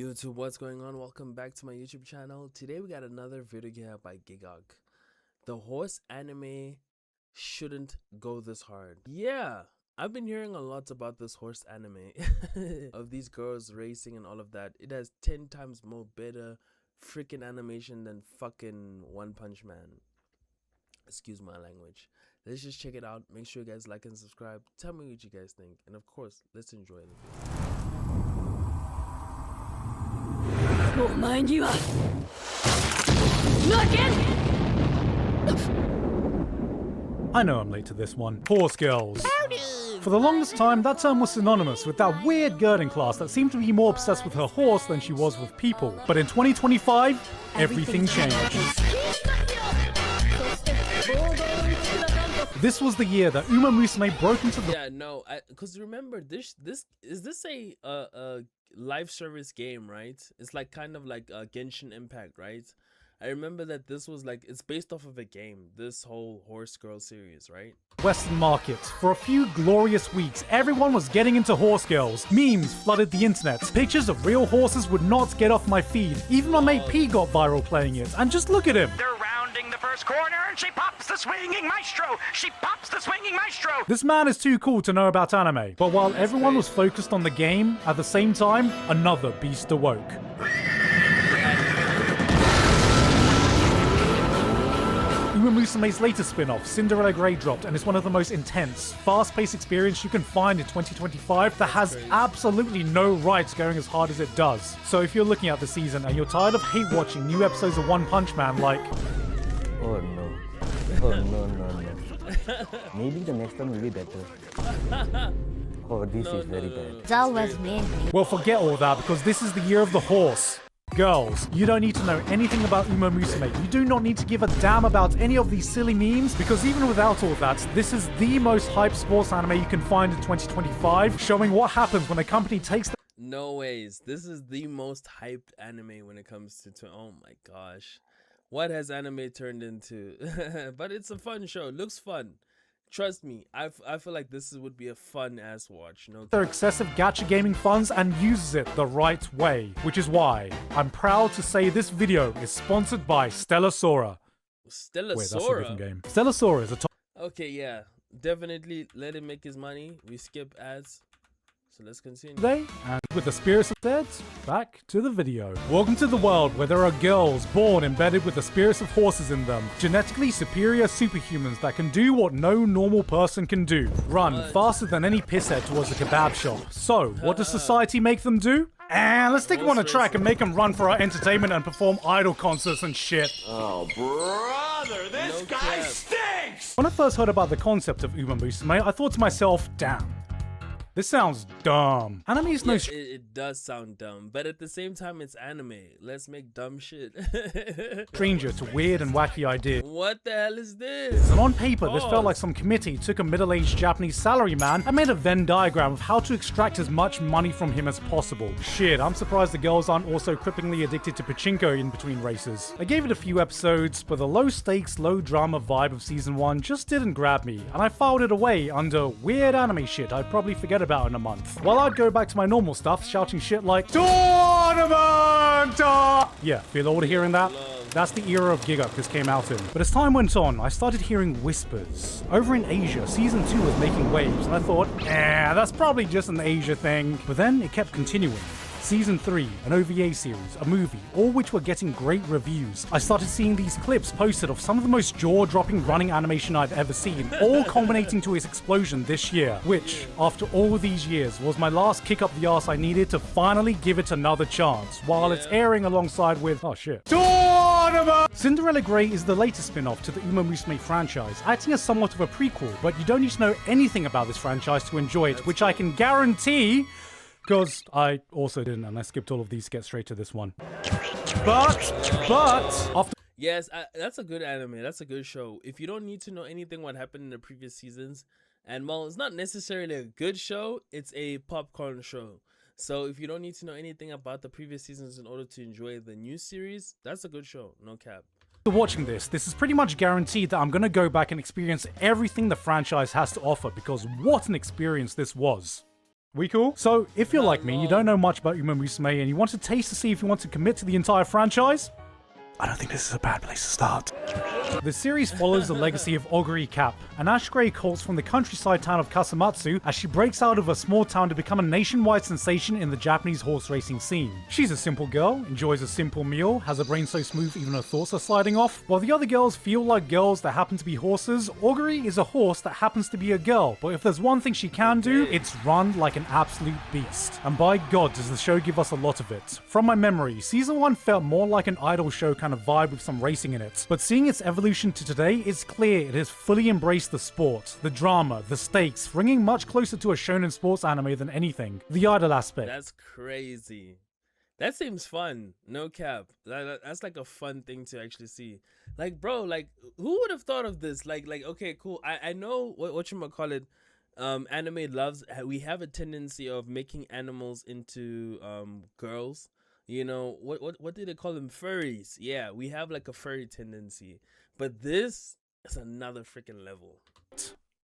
YouTube, what's going on? Welcome back to my YouTube channel. Today we got another video here by Gigok. The horse anime shouldn't go this hard. Yeah, I've been hearing a lot about this horse anime of these girls racing and all of that. It has 10 times more better freaking animation than fucking One Punch Man. Excuse my language. Let's just check it out. Make sure you guys like and subscribe. Tell me what you guys think. And of course, let's enjoy the video. I know I'm late to this one. Horse girls. For the longest time, that term was synonymous with that weird girl in class that seemed to be more obsessed with her horse than she was with people. But in 2025, everything changed. This was the year that Uma Musume broke into the— Yeah, no, because remember, this is a live service game, right? It's like kind of like a Genshin Impact, right? I remember that this was like, it's based off of a game, this whole Horse Girl series, right? Western markets. For a few glorious weeks, everyone was getting into horse girls. Memes flooded the internet. Pictures of real horses would not get off my feed. Even my mate P got viral playing it. And just look at him. They're rounding the first corner and she pops the swinging maestro. She pops the swinging maestro. This man is too cool to know about anime. But while everyone was focused on the game, at the same time, another beast awoke. Uma Musume's latest spin-off, Cinderella dropped, and it's one of the most intense, fast-paced experience you can find in 2025 that has absolutely no rights going as hard as it does. So if you're looking at the season and you're tired of hate-watching new episodes of One Punch Man like— Oh no. Oh no. Maybe the next one will be better. Oh, this is very bad. It's always me. well, forget all that because this is the year of the horse. Girls, you don't need to know anything about Uma Musume. You do not need to give a damn about any of these silly memes because even without all that, this is the most hyped sports anime you can find in 2025, showing what happens when a company takes— No ways. This is the most hyped anime when it comes to oh my gosh. What has anime turned into? But it's a fun show. It looks fun. Trust me, I feel like this would be a fun ass watch. No, their excessive gacha gaming funds and uses it the right way, which is why I'm proud to say this video is sponsored by Stella Sora. Stella Wait, that's a Sora. different game. Stella Sora is a top— Okay, yeah, definitely let him make his money. We skip ads, so let's continue. today, and with the spirits of dead, back to the video. Welcome to the world where there are girls born embedded with the spirits of horses in them. Genetically superior superhumans that can do what no normal person can do. Run faster than any pisshead towards a kebab shop. So, what does society make them do? Let's take them on a track and make them run for our entertainment and perform idol concerts and shit. Oh, brother, this guy stinks! When I first heard about the concept of Uma Musume, I thought to myself, damn, this sounds dumb. Anime is no— it does sound dumb, but at the same time, it's anime. Let's make dumb shit. stranger to weird and wacky ideas. What the hell is this? And on paper, this felt like some committee took a middle-aged Japanese salaryman and made a Venn diagram of how to extract as much money from him as possible. Shit, I'm surprised the girls aren't also cripplingly addicted to pachinko in between races. I gave it a few episodes, but the low-stakes, low-drama vibe of season 1 just didn't grab me, and I filed it away under weird anime shit I'd probably forget about in a month. While I'd go back to my normal stuff, shouting shit like TOURNAMENT! Yeah, feel old hearing that? That's the era of Gigok this came out in. But as time went on, I started hearing whispers. Over in Asia, season 2 was making waves, and I thought, that's probably just an Asia thing. But then it kept continuing. Season 3, an OVA series, a movie, all which were getting great reviews. I started seeing these clips posted of some of the most jaw-dropping running animation I've ever seen, all culminating to its explosion this year, which, after all these years, was my last kick up the arse I needed to finally give it another chance, while it's airing alongside with— oh shit. TOURNAMENT! Cinderella Grey is the latest spin-off to the Uma Musume franchise, acting as somewhat of a prequel, but you don't need to know anything about this franchise to enjoy it, which I can guarantee— because I also didn't, and I skipped all of these to get straight to this one. But, after— Yes, that's a good anime. That's a good show. If you don't need to know anything what happened in the previous seasons, and well, it's not necessarily a good show, it's a popcorn show. So if you don't need to know anything about the previous seasons in order to enjoy the new series, that's a good show, no cap. After watching this is pretty much guaranteed that I'm gonna go back and experience everything the franchise has to offer because what an experience this was. We cool? So, if you're like me and you don't know much about Uma Musume and you want to taste to see if you want to commit to the entire franchise, I don't think this is a bad place to start. The series follows the legacy of Oguri Cap, an ash grey colt from the countryside town of Kasamatsu, as she breaks out of a small town to become a nationwide sensation in the Japanese horse racing scene. She's a simple girl, enjoys a simple meal, has a brain so smooth even her thoughts are sliding off. While the other girls feel like girls that happen to be horses, Oguri is a horse that happens to be a girl, but if there's one thing she can do, it's run like an absolute beast. And by God does the show give us a lot of it. From my memory, season 1 felt more like an idol show kind of vibe with some racing in it, but seeing its evolution to today, it's clear it has fully embraced the sport, the drama, the stakes, ringing much closer to a shonen sports anime than anything. The idol aspect. That's crazy. That seems fun. No cap. That's like a fun thing to actually see. Like, bro, like, who would have thought of this? Like, okay, cool. I know what you call it. Anime loves. We have a tendency of making animals into girls. You know, what do they call them? Furries. Yeah, we have like a furry tendency. But this is another freaking level.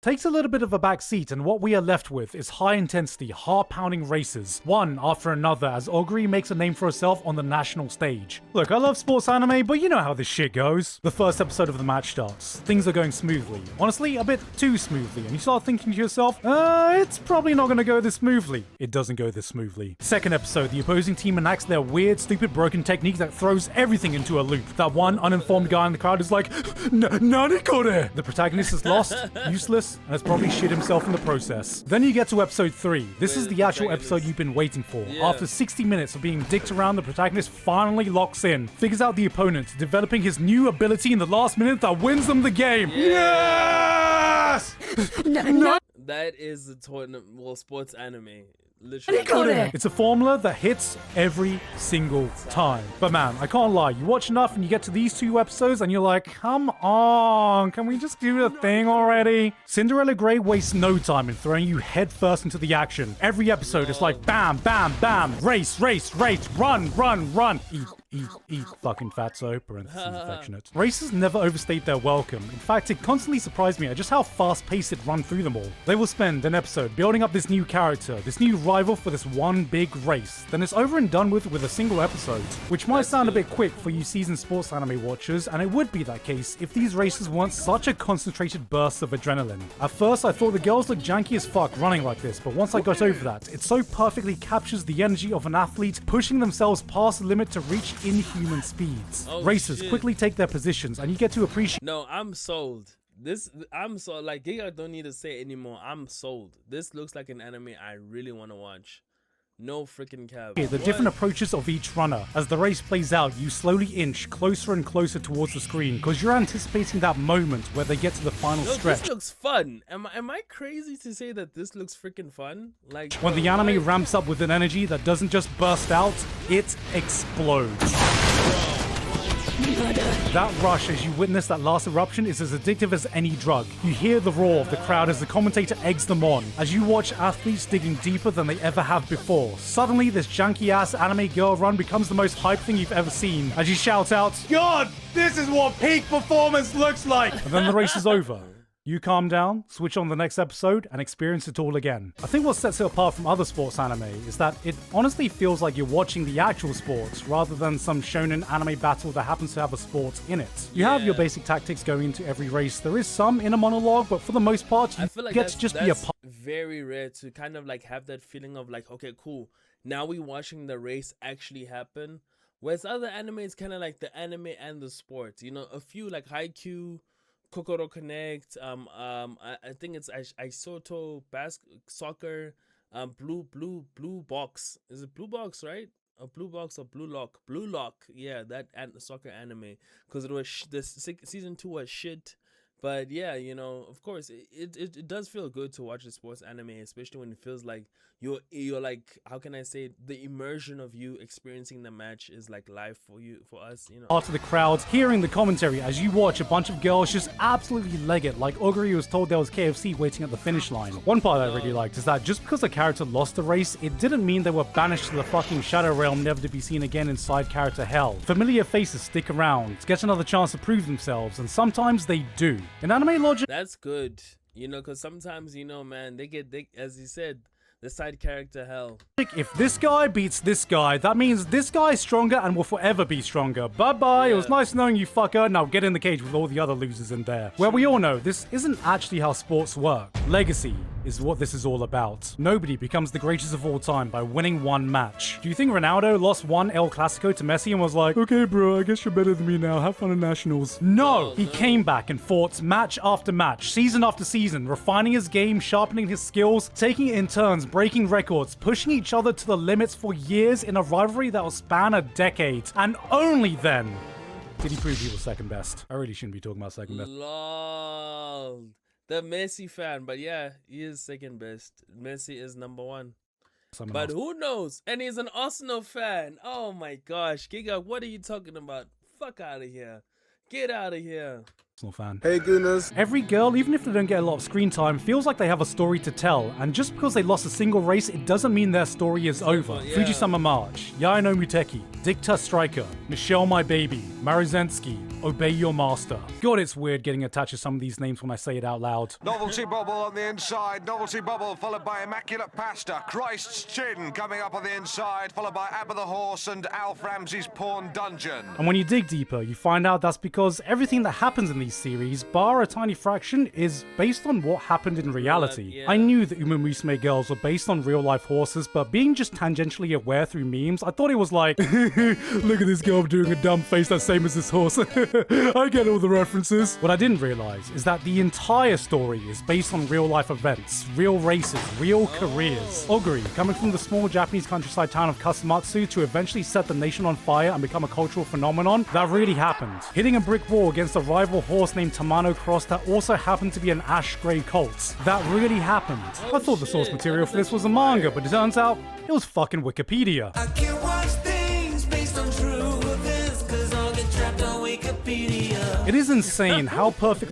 Takes a little bit of a back seat, and what we are left with is high-intensity, heart-pounding races, one after another, as Oguri makes a name for herself on the national stage. Look, I love sports anime, but you know how this shit goes. The first episode of the match starts. Things are going smoothly. Honestly, a bit too smoothly, and you start thinking to yourself, it's probably not gonna go this smoothly. It doesn't go this smoothly. Second episode, the opposing team enacts their weird, stupid, broken technique that throws everything into a loop. That one uninformed guy in the crowd is like, Nani kore? The protagonist is lost, useless, and has probably shit himself in the process. Then you get to episode 3. This is the actual episode you've been waiting for. Yeah. After 60 minutes of being dicked around, the protagonist finally locks in, figures out the opponent, developing his new ability in the last minute that wins them the game. Yes! That is the tournament, well, sports anime. Literally. It's a formula that hits every single time. But man, I can't lie, you watch enough and you get to these 2 episodes and you're like, come on, can we just do the thing already? Cinderella Grey wastes no time in throwing you headfirst into the action. Every episode is like bam, bam, bam, race, race, race, run, run, run. Eat, fucking fatso, parentheses affectionate. Races never overstate their welcome. In fact, it constantly surprised me at just how fast-paced it run through them all. They will spend an episode building up this new character, this new rival for this one big race. Then it's over and done with a single episode. Which might sound a bit quick for you seasoned sports anime watchers, and it would be that case if these races weren't such a concentrated burst of adrenaline. At first, I thought the girls looked janky as fuck running like this, but once I got over that, it so perfectly captures the energy of an athlete pushing themselves past the limit to reach inhuman speeds. Racers quickly take their positions, and you get to appreciate. No, I'm sold. I'm sold. Like, Giga don't need to say it anymore. I'm sold. This looks like an anime I really want to watch. No freaking cap. The different approaches of each runner. As the race plays out, you slowly inch closer and closer towards the screen because you're anticipating that moment where they get to the final stretch. This looks fun. Am I crazy to say that this looks freaking fun? Like, when the anime ramps up with an energy that doesn't just burst out, it explodes. That rush as you witness that last eruption is as addictive as any drug. You hear the roar of the crowd as the commentator eggs them on, as you watch athletes digging deeper than they ever have before. Suddenly, this janky-ass anime girl run becomes the most hype thing you've ever seen, as you shout out, God, this is what peak performance looks like! And then the race is over. You calm down, switch on the next episode, and experience it all again. I think what sets it apart from other sports anime is that it honestly feels like you're watching the actual sport rather than some shonen anime battle that happens to have a sport in it. You have your basic tactics going into every race. There is some inner monologue, but for the most part, you get to just be a part. Very rare to kind of like have that feeling of like, okay, cool. Now we're watching the race actually happen. Whereas other anime is kind of like the anime and the sport. You know, a few like Haikyuu, Kokoro Connect, I think it's Isoto Soccer, Blue Box. Is it Blue Box, right? Or Blue Box or Blue Lock? Blue Lock, yeah, that soccer anime. Because it was season 2 was shit. But yeah, you know, of course, it does feel good to watch a sports anime, especially when it feels like you're like, how can I say it? The immersion of you experiencing the match is like live for us, you know. Part of the crowd hearing the commentary as you watch a bunch of girls just absolutely leg it, like Oguri was told there was KFC waiting at the finish line. One part I really liked is that just because a character lost the race, it didn't mean they were banished to the fucking Shadow Realm, never to be seen again in side character hell. Familiar faces stick around, get another chance to prove themselves, and sometimes they do. In anime logic, that's good, you know, because sometimes, you know, man, they as you said, the side character hell. If this guy beats this guy, that means this guy's stronger and will forever be stronger. Bye-bye, It was nice knowing you, fucker. Now get in the cage with all the other losers in there. Well, we all know this isn't actually how sports work. Legacy is what this is all about. Nobody becomes the greatest of all time by winning one match. Do you think Ronaldo lost one El Clasico to Messi and was like, okay bro, I guess you're better than me now, have fun at nationals? No! He came back and fought match after match, season after season, refining his game, sharpening his skills, taking it in turns, breaking records, pushing each other to the limits for years in a rivalry that will span a decade. And only then did he prove he was second best. I really shouldn't be talking about second best. Lol. The Messi fan, but yeah, he is second best. Messi is number one. But who knows? And he's an Arsenal fan. Oh my gosh. Giga, what are you talking about? Fuck out of here. Get out of here. Fan. Hey goodness. Every girl, even if they don't get a lot of screen time, feels like they have a story to tell. And just because they lost a single race, it doesn't mean their story is over. Yeah. Fujisama March, Yaino Muteki, Dicta Striker, Michelle My Baby, Maruzensky, Obey Your Master. God, it's weird getting attached to some of these names when I say it out loud. Novelty bubble on the inside, novelty bubble followed by Immaculate Pasta, Christ's Chin coming up on the inside, followed by Abba the Horse and Alf Ramsey's Pawn Dungeon. And when you dig deeper, you find out that's because everything that happens in these series, bar a tiny fraction, is based on what happened in reality. Yeah. I knew that Uma Musume girls were based on real life horses, but being just tangentially aware through memes, I thought it was like, look at this girl doing a dumb face that's same as this horse. I get all the references. What I didn't realize is that the entire story is based on real life events, real races, real careers. Oguri, coming from the small Japanese countryside town of Kasumatsu to eventually set the nation on fire and become a cultural phenomenon, that really happened. Hitting a brick wall against a rival horse named Tamano Cross that also happened to be an ash grey colt. That really happened. I thought the source material for this was a manga, but it turns out it was fucking Wikipedia. I can't watch things based on true events, 'cause I'll get trapped on Wikipedia. It is insane how perfect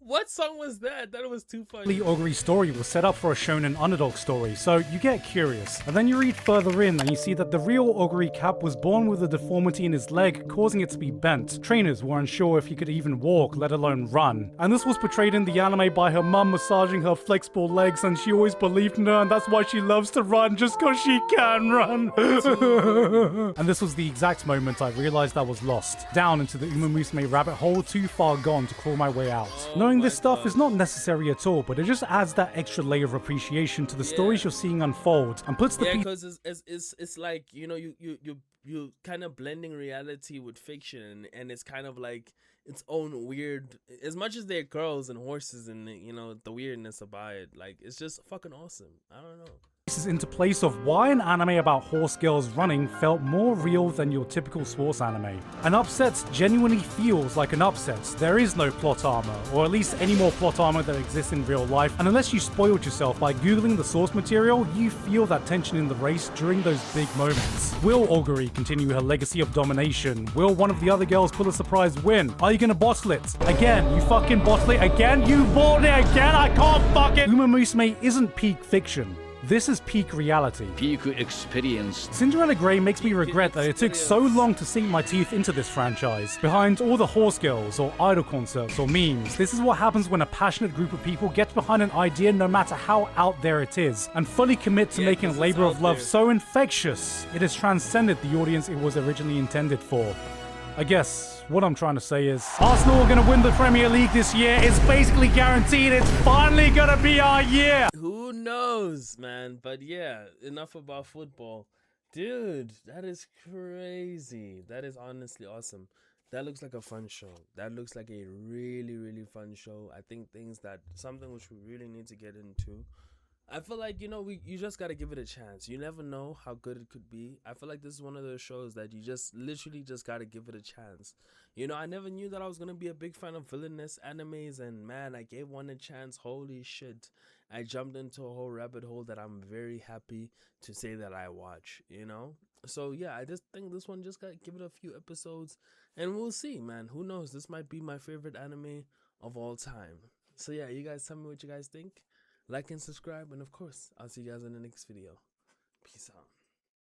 What song was that? That was too funny. Oguri's story was set up for a shonen underdog story, so you get curious. And then you read further in and you see that the real Oguri Cap was born with a deformity in his leg, causing it to be bent. Trainers were unsure if he could even walk, let alone run. And this was portrayed in the anime by her mum massaging her flexible legs, and she always believed in her, and that's why she loves to run, just cause she can run. And this was the exact moment I realized I was lost, down into the Uma Musume rabbit hole, too far gone to crawl my way out. Knowing this stuff is not necessary at all, but it just adds that extra layer of appreciation to the stories you're seeing unfold and puts the because it's like, you know, you kind of blending reality with fiction, and it's kind of like its own weird, as much as they're girls and horses and, you know, the weirdness about it, like, it's just fucking awesome. I don't know. pieces into place of why an anime about horse girls running felt more real than your typical sports anime. An upset genuinely feels like an upset. There is no plot armor, or at least any more plot armor that exists in real life, and unless you spoiled yourself by googling the source material, you feel that tension in the race during those big moments. Will Oguri continue her legacy of domination? Will one of the other girls pull a surprise win? Are you gonna bottle it? Again, you fucking bottle it again? You bought it again? I can't fuck it! Uma Musume isn't peak fiction. This is peak reality. Peak experience. Cinderella Grey makes me regret that it took so long to sink my teeth into this franchise. Behind all the horse girls, or idol concerts, or memes, this is what happens when a passionate group of people get behind an idea no matter how out there it is, and fully commit to making a labor of love so infectious, it has transcended the audience it was originally intended for. I guess what I'm trying to say is, Arsenal are going to win the Premier League this year. It's basically guaranteed. It's finally going to be our year. Who knows, man? But yeah, enough about football. Dude, that is crazy. That is honestly awesome. That looks like a fun show. That looks like a really, really fun show. I think something which we really need to get into. I feel like, you know, you just got to give it a chance. You never know how good it could be. I feel like this is one of those shows that you just literally just got to give it a chance. You know, I never knew that I was going to be a big fan of villainous animes, and man, I gave one a chance. Holy shit. I jumped into a whole rabbit hole that I'm very happy to say that I watch, you know? So yeah, I just think this one just got to give it a few episodes, and we'll see, man. Who knows? This might be my favorite anime of all time. So yeah, you guys tell me what you guys think. Like and subscribe, and of course, I'll see you guys in the next video. Peace out.